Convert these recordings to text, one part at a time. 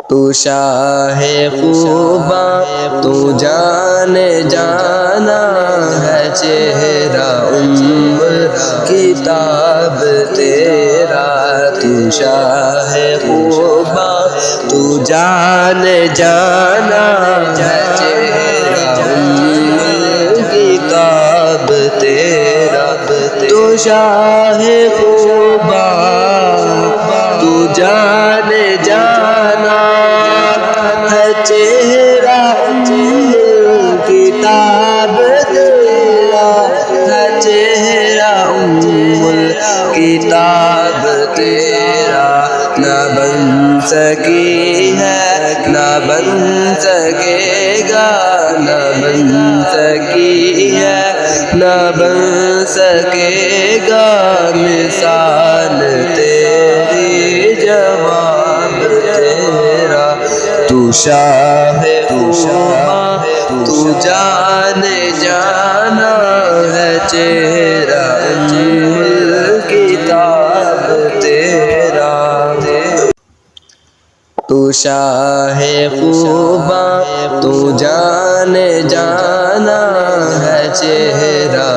تو شاہ خوباں تو جان جانا ہے چہرہ کتاب تیرا تو شاہ خوباں تو جان جانا ہے چہرہ کتاب تیرا تو شاہ خوباں تو جان جانا ہے چہرہ کتاب تیرا ہے چہرہ کتاب تیرا نہ بن سکی ہے نہ بن سکے گا نہ بن سکی ہے نہ بن سکے گا مثال تیری جواب تیرا تو شاہ خوباں تو جان جانا ہے چہرہ کتاب تیرا تو شاہ خوباں تو جان جانا ہے چہرہ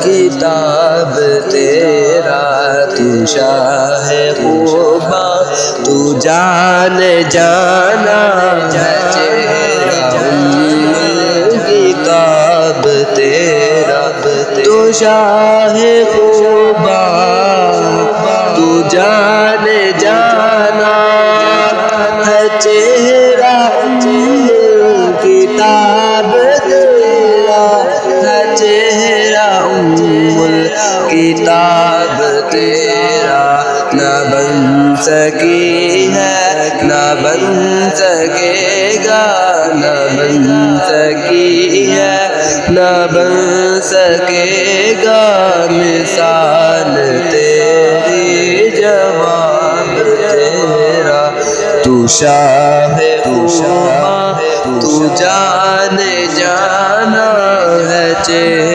کتاب تیرا تو شاہ خوباں تو جان جانا ہے چہرہ کتاب تیرا تو شاہ خوباں تو جان جانا ہے چہرہ کتاب تیرا ہے چہرہ کتاب تیرا نہ بن سکی ہے نہ بن سکے گا نہ بن سکی ہے نہ بن سکے گا مثال تیری جواب تیرا تو شاہ خوباں تو جان جانا ہے چہرہ